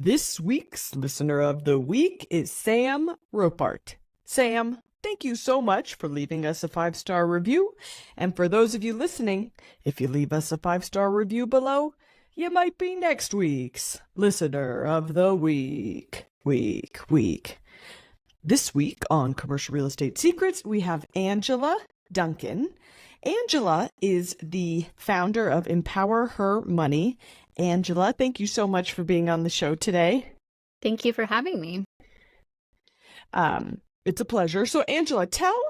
This week's listener of the week is Sam Ropart. Sam, thank you so much for leaving us a 5-star review. And for those of you listening, if you leave us a 5-star review below, you might be next week's listener of the week. This week on Commercial Real Estate Secrets, we have Angela Duncan. Angela is the founder of Empower Her Money. Angela, thank you so much for being on the show today. Thank you for having me. It's a pleasure. So, Angela, tell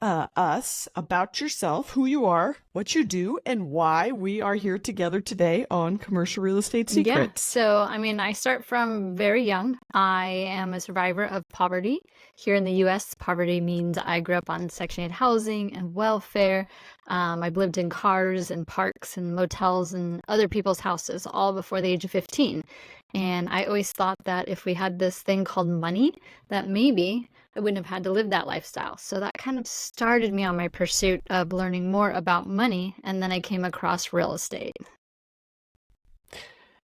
us about yourself, who you are, what you do, and why we are here together today on Commercial Real Estate Secrets. Yeah, so I start from very young. I am a survivor of poverty. Here in the U.S., poverty means I grew up on Section 8 housing and welfare. I've lived in cars and parks and motels and other people's houses all before the age of 15. And I always thought that if we had this thing called money, that maybe I wouldn't have had to live that lifestyle. So that kind of started me on my pursuit of learning more about money. And then I came across real estate.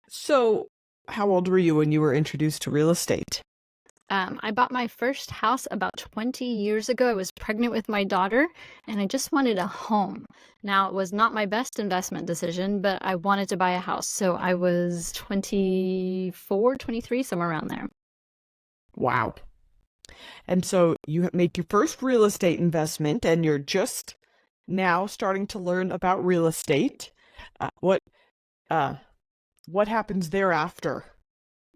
So, how old were you when you were introduced to real estate? I bought my first house about 20 years ago. I was pregnant with my daughter and I just wanted a home. Now, it was not my best investment decision, but I wanted to buy a house. So I was 24, 23, somewhere around there. Wow. And so you made your first real estate investment and you're just now starting to learn about real estate. What happens thereafter?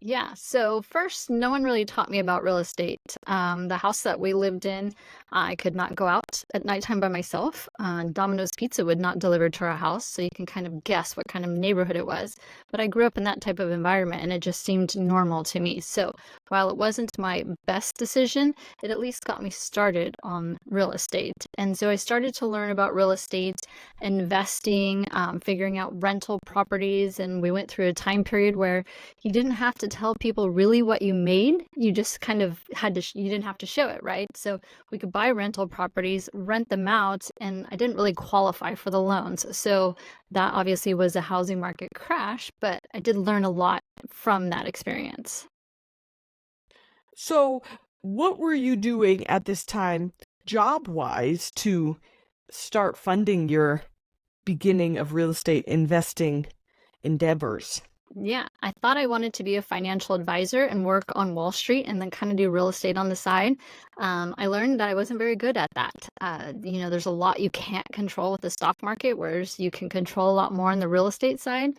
Yeah, so first, no one really taught me about real estate. The house that we lived in, I could not go out at nighttime by myself. Domino's Pizza would not deliver to our house, so you can kind of guess what kind of neighborhood it was. But I grew up in that type of environment, and it just seemed normal to me. So while it wasn't my best decision, it at least got me started on real estate. And so I started to learn about real estate, investing, figuring out rental properties, and we went through a time period where you didn't have to tell people really what you made. You just kind of had to, you didn't have to show it, right? So we could buy rental properties, rent them out, and I didn't really qualify for the loans. So that obviously was a housing market crash, but I did learn a lot from that experience. So what were you doing at this time, job-wise, to start funding your beginning of real estate investing endeavors? Yeah, I thought I wanted to be a financial advisor and work on Wall Street and then kind of do real estate on the side. I learned that I wasn't very good at that. There's a lot you can't control with the stock market, whereas you can control a lot more on the real estate side.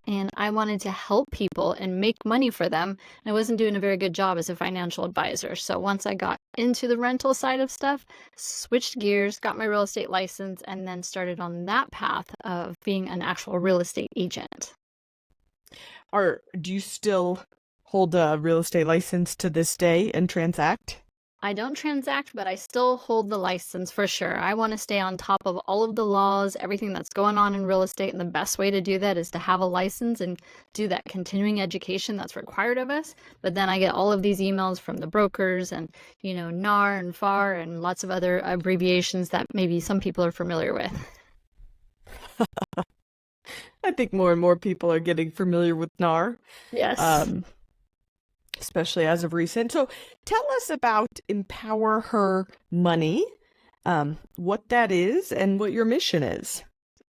And I wanted to help people and make money for them. And I wasn't doing a very good job as a financial advisor. So once I got into the rental side of stuff, switched gears, got my real estate license, and then started on that path of being an actual real estate agent. Do you still hold a real estate license to this day and transact? I don't transact, but I still hold the license for sure. I want to stay on top of all of the laws, everything that's going on in real estate, and the best way to do that is to have a license and do that continuing education that's required of us. But then I get all of these emails from the brokers and, NAR and FAR and lots of other abbreviations that maybe some people are familiar with. I think more and more people are getting familiar with NAR. Yes. Especially as of recent. So tell us about Empower Her Money, what that is and what your mission is.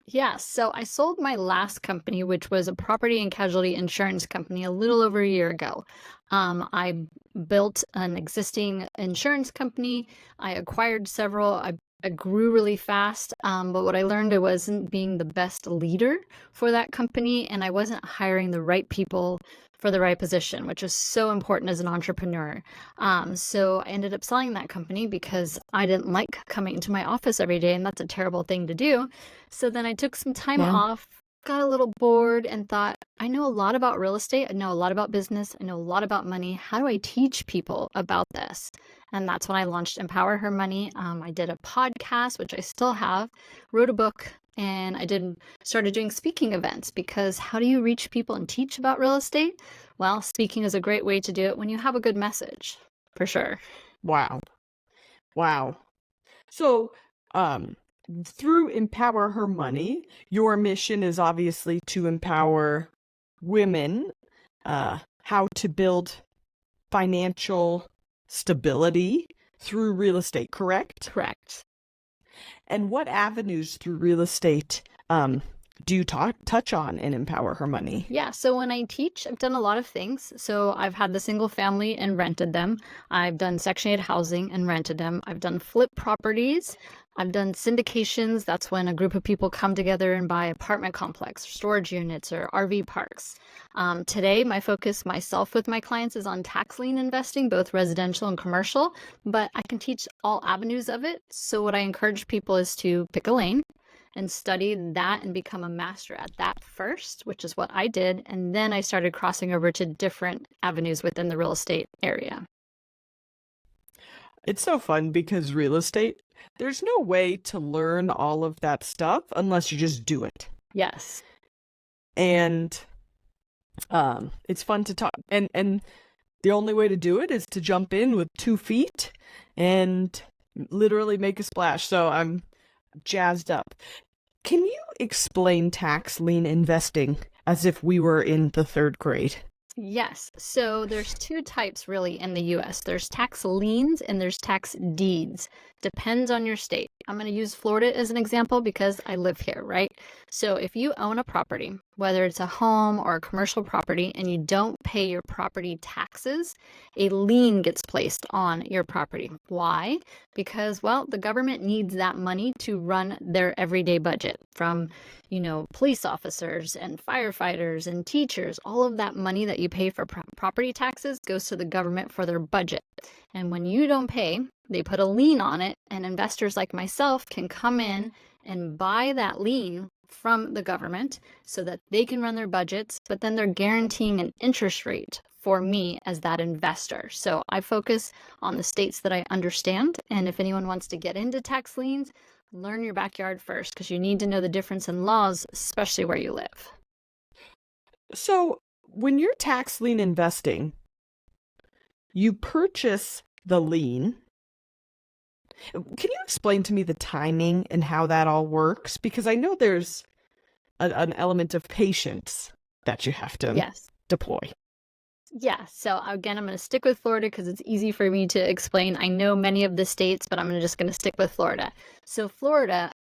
Yeah, so I sold my last company, which was a property and casualty insurance company, a little over a year ago. I built an existing insurance company. I acquired several. I grew really fast, but what I learned, I wasn't being the best leader for that company, and I wasn't hiring the right people for the right position, which is so important as an entrepreneur. So I ended up selling that company because I didn't like coming into my office every day, and that's a terrible thing to do. So then I took some time off, got a little bored, and thought, I know a lot about real estate. I know a lot about business. I know a lot about money. How do I teach people about this? And that's when I launched Empower Her Money. I did a podcast, which I still have, wrote a book, and I started doing speaking events, because how do you reach people and teach about real estate? Well, speaking is a great way to do it when you have a good message, for sure. Wow. So, through Empower Her Money, your mission is obviously to empower women how to build financial stability through real estate, correct? Correct. And what avenues through real estate do you touch on in Empower Her Money? Yeah, so when I teach, I've done a lot of things. So I've had the single family and rented them. I've done Section 8 housing and rented them. I've done flip properties. I've done syndications. That's when a group of people come together and buy apartment complex, storage units, or RV parks. Today, my focus myself with my clients is on tax lien investing, both residential and commercial, but I can teach all avenues of it. So what I encourage people is to pick a lane and study that and become a master at that first, which is what I did. And then I started crossing over to different avenues within the real estate area. It's so fun because real estate, there's no way to learn all of that stuff unless you just do it. Yes. And it's fun to talk. And the only way to do it is to jump in with 2 feet and literally make a splash. So I'm jazzed up. Can you explain tax lien investing as if we were in the 3rd grade? Yes. So there's 2 types really in the US. There's tax liens and there's tax deeds. Depends on your state. I'm going to use Florida as an example because I live here, right? So if you own a property, whether it's a home or a commercial property, and you don't pay your property taxes, a lien gets placed on your property. Why? Because, well, the government needs that money to run their everyday budget from, police officers and firefighters and teachers. All of that money that you pay for property taxes goes to the government for their budget. And when you don't pay, they put a lien on it, and investors like myself can come in and buy that lien from the government so that they can run their budgets, but then they're guaranteeing an interest rate for me as that investor. So I focus on the states that I understand, and if anyone wants to get into tax liens, learn your backyard first because you need to know the difference in laws, especially where you live. So when you're tax lien investing, you purchase the lien. Can you explain to me the timing and how that all works? Because I know there's an element of patience that you have to deploy. Yeah. So again, I'm going to stick with Florida because it's easy for me to explain. I know many of the states, but I'm just going to stick with Florida. So Florida,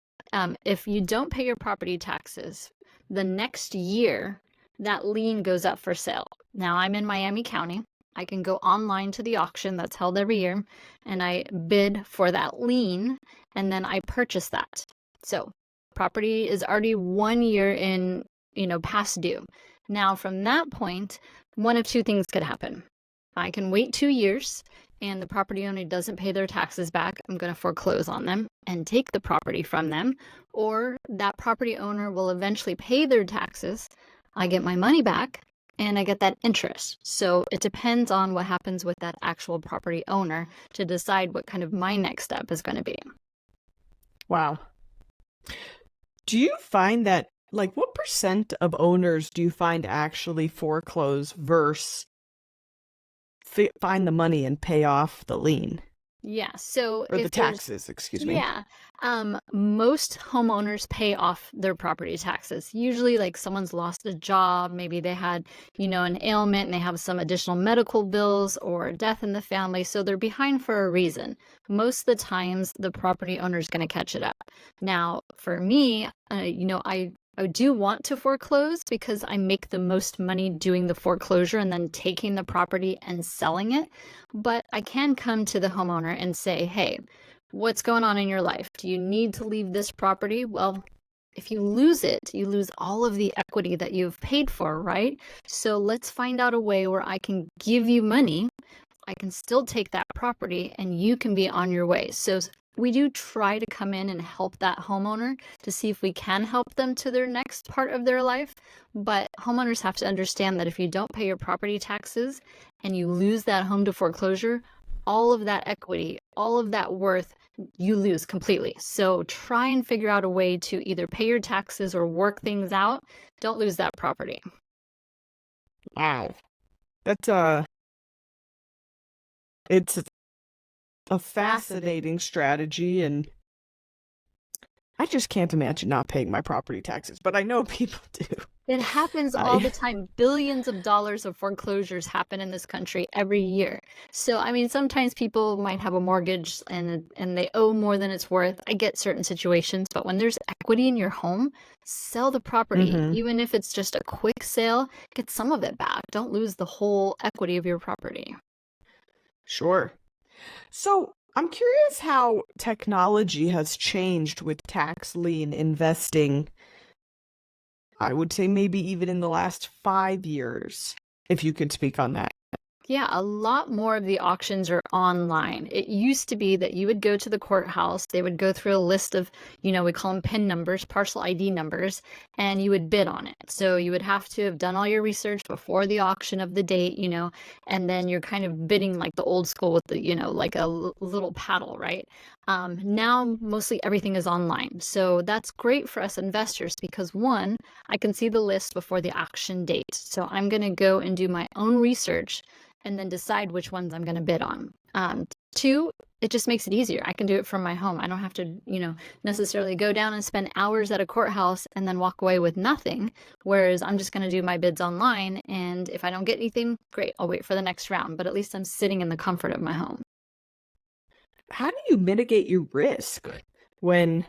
if you don't pay your property taxes, the next year, that lien goes up for sale. Now I'm in Miami County. I can go online to the auction that's held every year, and I bid for that lien, and then I purchase that. So property is already 1 year in, past due. Now from that point, one of 2 things could happen. I can wait 2 years and the property owner doesn't pay their taxes back. I'm going to foreclose on them and take the property from them, or that property owner will eventually pay their taxes. I get my money back and I get that interest. So it depends on what happens with that actual property owner to decide what kind of my next step is going to be. Wow. Do you find that, what percent of owners do you find actually foreclose versus find the money and pay off the lien? Yeah. So or the taxes, excuse me. Yeah. Most homeowners pay off their property taxes. Usually someone's lost a job. Maybe they had, an ailment and they have some additional medical bills or a death in the family. So they're behind for a reason. Most of the times the property owner is going to catch it up. Now, for me, I do want to foreclose because I make the most money doing the foreclosure and then taking the property and selling it. But I can come to the homeowner and say, hey, what's going on in your life? Do you need to leave this property? Well, if you lose it, you lose all of the equity that you've paid for, right? So let's find out a way where I can give you money. I can still take that property and you can be on your way. So we do try to come in and help that homeowner to see if we can help them to their next part of their life. But homeowners have to understand that if you don't pay your property taxes and you lose that home to foreclosure, all of that equity, all of that worth, you lose completely. So try and figure out a way to either pay your taxes or work things out. Don't lose that property. Wow. That's it's a fascinating strategy, and I just can't imagine not paying my property taxes, but I know people do. It happens all I the time. Billions of dollars of foreclosures happen in this country every year. So, I mean, sometimes people might have a mortgage and they owe more than it's worth. I get certain situations, but when there's equity in your home, sell the property. hmm Even if it's just a quick sale, get some of it back. Don't lose the whole equity of your property. Sure. So I'm curious how technology has changed with tax lien investing. I would say maybe even in the last 5 years, if you could speak on that. Yeah, a lot more of the auctions are online. It used to be that you would go to the courthouse, they would go through a list of, we call them PIN numbers, parcel ID numbers, and you would bid on it. So you would have to have done all your research before the auction of the date, and then you're kind of bidding like the old school with the, like a little paddle, right? Now mostly everything is online. So that's great for us investors because one, I can see the list before the auction date. So I'm going to go and do my own research and then decide which ones I'm going to bid on. Two, it just makes it easier. I can do it from my home. I don't have to, necessarily go down and spend hours at a courthouse and then walk away with nothing. Whereas I'm just going to do my bids online. And if I don't get anything, great, I'll wait for the next round. But at least I'm sitting in the comfort of my home. How do you mitigate your risk when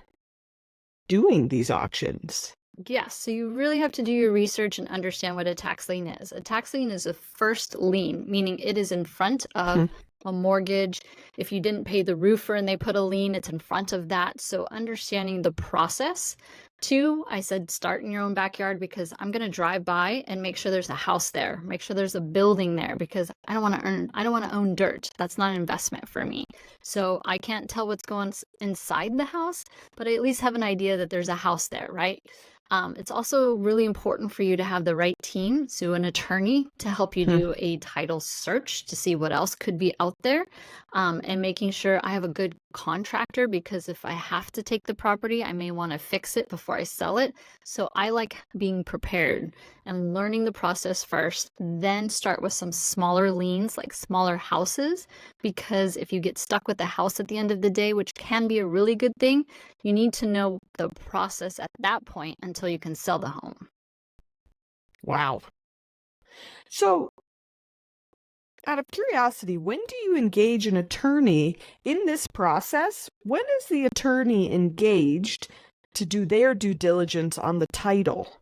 doing these auctions? Yes, so you really have to do your research and understand what a tax lien is. A tax lien is a first lien, meaning it is in front of a mortgage. If you didn't pay the roofer and they put a lien, it's in front of that. So understanding the process. Two, I said start in your own backyard because I'm going to drive by and make sure there's a house there, make sure there's a building there because I don't want to own dirt. That's not an investment for me. So I can't tell what's going inside the house, but I at least have an idea that there's a house there, right? It's also really important for you to have the right team, so an attorney to help you do a title search to see what else could be out there, and making sure I have a good contractor because if I have to take the property, I may want to fix it before I sell it. So I like being prepared and learning the process first, then start with some smaller liens, like smaller houses, because if you get stuck with the house at the end of the day, which can be a really good thing, you need to know the process at that point until you can sell the home. Wow. So, out of curiosity, when do you engage an attorney in this process? When is the attorney engaged to do their due diligence on the title?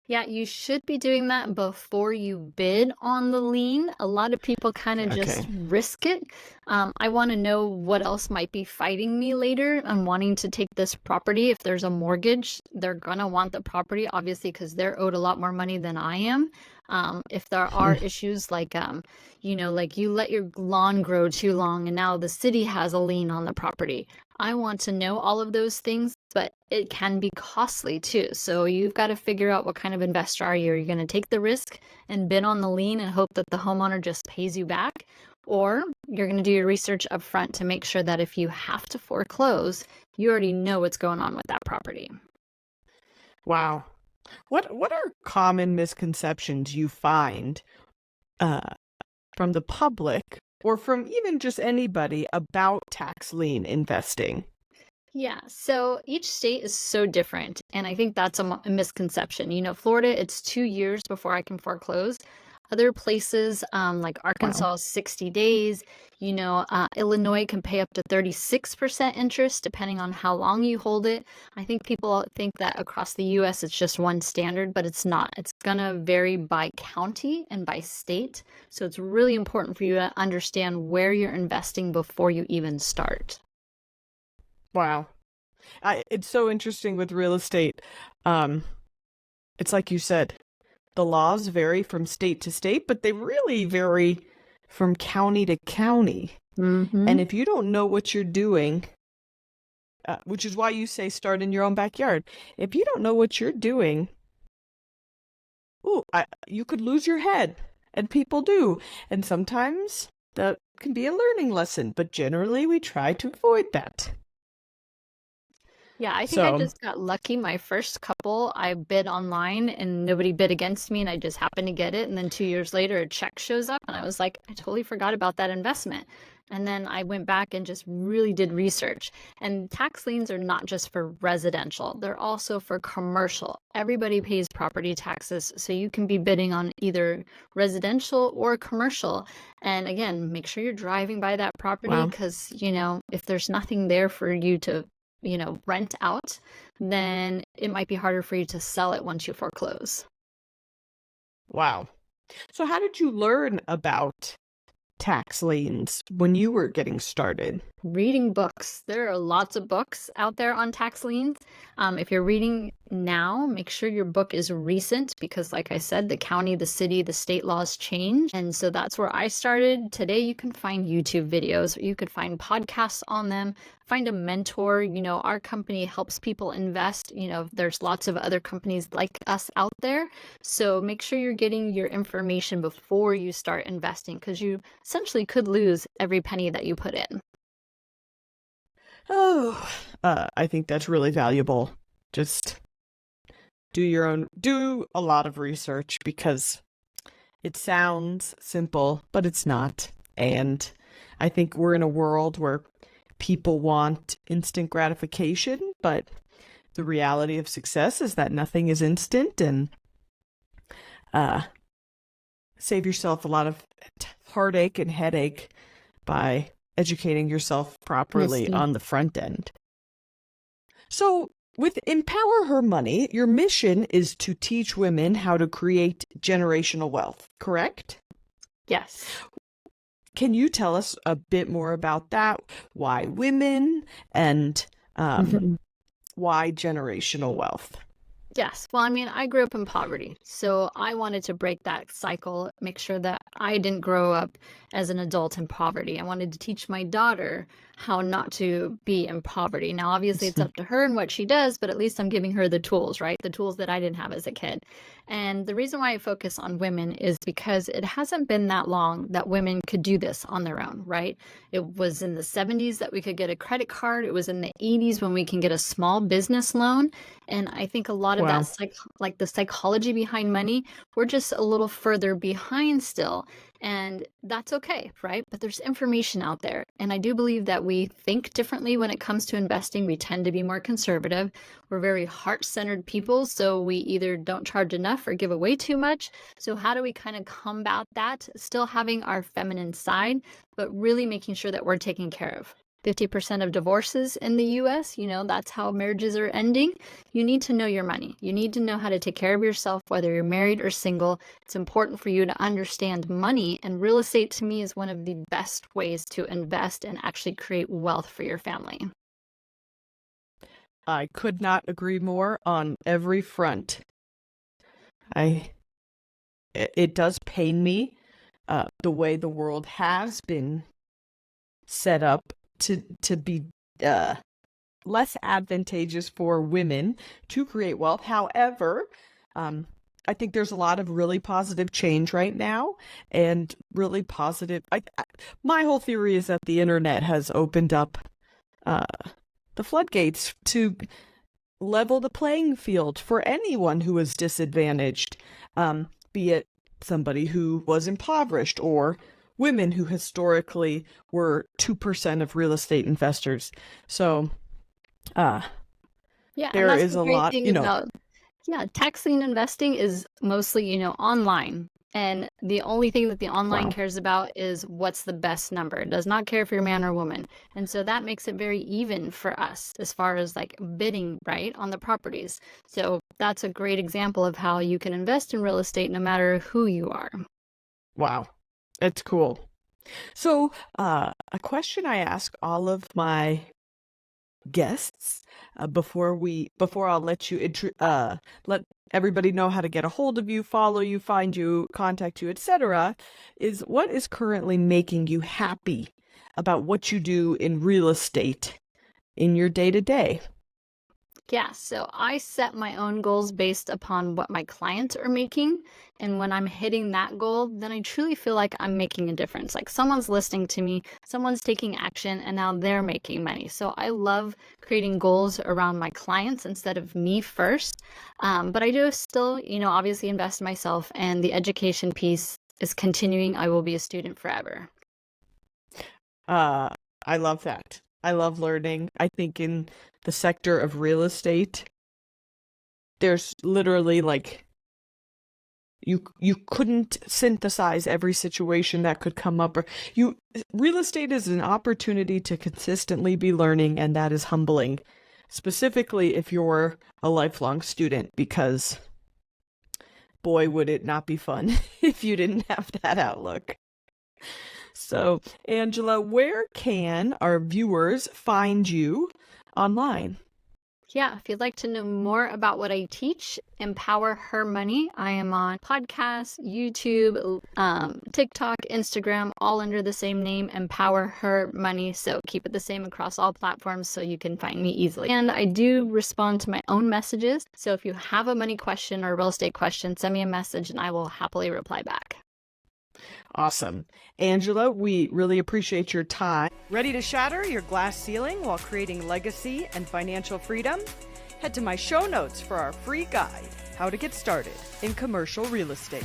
Yeah, you should be doing that before you bid on the lien. A lot of people kind of just risk it. I want to know what else might be fighting me later on wanting to take this property. If there's a mortgage, they're going to want the property, obviously, because they're owed a lot more money than I am. If there are issues like, like you let your lawn grow too long and now the city has a lien on the property. I want to know all of those things, but it can be costly too. So you've got to figure out what kind of investor are you. Are you going to take the risk and bid on the lien and hope that the homeowner just pays you back? Or you're going to do your research up front to make sure that if you have to foreclose, you already know what's going on with that property. Wow. What are common misconceptions you find from the public or from even just anybody about tax lien investing? Yeah, so each state is so different, and I think that's a misconception. Florida, it's 2 years before I can foreclose. Other places, like Arkansas, is 60 days. Illinois can pay up to 36% interest depending on how long you hold it. I think people think that across the U.S. it's just one standard, but it's not. It's gonna vary by county and by state. So it's really important for you to understand where you're investing before you even start. Wow. It's so interesting with real estate. It's like you said, the laws vary from state to state, but they really vary from county to county. And if you don't know what you're doing, which is why you say start in your own backyard. If you don't know what you're doing, you could lose your head, and people do. And sometimes that can be a learning lesson, but generally we try to avoid that. Yeah, I think I just got lucky. My first couple, I bid online and nobody bid against me, and I just happened to get it. And then 2 years later, a check shows up, and I was like, I totally forgot about that investment. And then I went back and just really did research. And tax liens are not just for residential, they're also for commercial. Everybody pays property taxes, so you can be bidding on either residential or commercial. And again, make sure you're driving by that property Wow. because, if there's nothing there for you to, rent out, then it might be harder for you to sell it once you foreclose. Wow. So how did you learn about tax liens when you were getting started? Reading books. There are lots of books out there on tax liens. If you're reading now, make sure your book is recent because, like I said, the county, the city, the state laws change. And so that's where I started. Today, you can find YouTube videos, or you could find podcasts on them. Find a mentor. Our company helps people invest. There's lots of other companies like us out there. So make sure you're getting your information before you start investing because you essentially could lose every penny that you put in. Oh, I think that's really valuable. Just do a lot of research because it sounds simple, but it's not. And I think we're in a world where people want instant gratification, but the reality of success is that nothing is instant, and save yourself a lot of heartache and headache by educating yourself properly Yes. on the front end. So, with Empower Her Money, your mission is to teach women how to create generational wealth, correct? Yes. Can you tell us a bit more about that? Why women and why generational wealth? Yes. Well, I grew up in poverty, so I wanted to break that cycle, make sure that I didn't grow up as an adult in poverty. I wanted to teach my daughter how not to be in poverty. Now, obviously, it's up to her and what she does, but at least I'm giving her the tools, right? The tools that I didn't have as a kid. And the reason why I focus on women is because it hasn't been that long that women could do this on their own, right? It was in the 70s that we could get a credit card. It was in the 80s when we can get a small business loan. And I think a lot of Wow. that, like the psychology behind money, we're just a little further behind still. And that's okay, right? But there's information out there. And I do believe that we think differently when it comes to investing. We tend to be more conservative. We're very heart-centered people. So we either don't charge enough or give away too much. So how do we kind of combat that? Still having our feminine side, but really making sure that we're taken care of. 50% of divorces in the US, that's how marriages are ending. You need to know your money. You need to know how to take care of yourself, whether you're married or single. It's important for you to understand money, and real estate to me is one of the best ways to invest and actually create wealth for your family. I could not agree more on every front. It does pain me the way the world has been set up to be less advantageous for women to create wealth. However, I think there's a lot of really positive change right now, and really positive. My whole theory is that the internet has opened up the floodgates to level the playing field for anyone who is disadvantaged, be it somebody who was impoverished or women who historically were 2% of real estate investors. So, Yeah, and there that's is the a great lot, thing about tax lien investing is mostly, online. And the only thing that the online Wow. cares about is what's the best number. It does not care if you're a man or woman. And so that makes it very even for us as far as like bidding, right, on the properties. So that's a great example of how you can invest in real estate no matter who you are. Wow. It's cool. So, a question I ask all of my guests before I'll let you let everybody know how to get a hold of you, follow you, find you, contact you, etc., is what is currently making you happy about what you do in real estate in your day-to-day? Yeah, so I set my own goals based upon what my clients are making. And when I'm hitting that goal, then I truly feel like I'm making a difference. Like someone's listening to me, someone's taking action, and now they're making money. So I love creating goals around my clients instead of me first. But I do still, obviously invest in myself, and the education piece is continuing. I will be a student forever. I love that. I love learning. I think in the sector of real estate, there's literally like you couldn't synthesize every situation that could come up, or real estate is an opportunity to consistently be learning, and that is humbling, specifically if you're a lifelong student, because boy, would it not be fun if you didn't have that outlook. So, Angela, where can our viewers find you online? Yeah, if you'd like to know more about what I teach, Empower Her Money, I am on podcasts, YouTube, TikTok, Instagram, all under the same name, Empower Her Money. So keep it the same across all platforms so you can find me easily. And I do respond to my own messages. So if you have a money question or real estate question, send me a message and I will happily reply back. Awesome. Angela, we really appreciate your time. Ready to shatter your glass ceiling while creating legacy and financial freedom? Head to my show notes for our free guide, How to Get Started in Commercial Real Estate.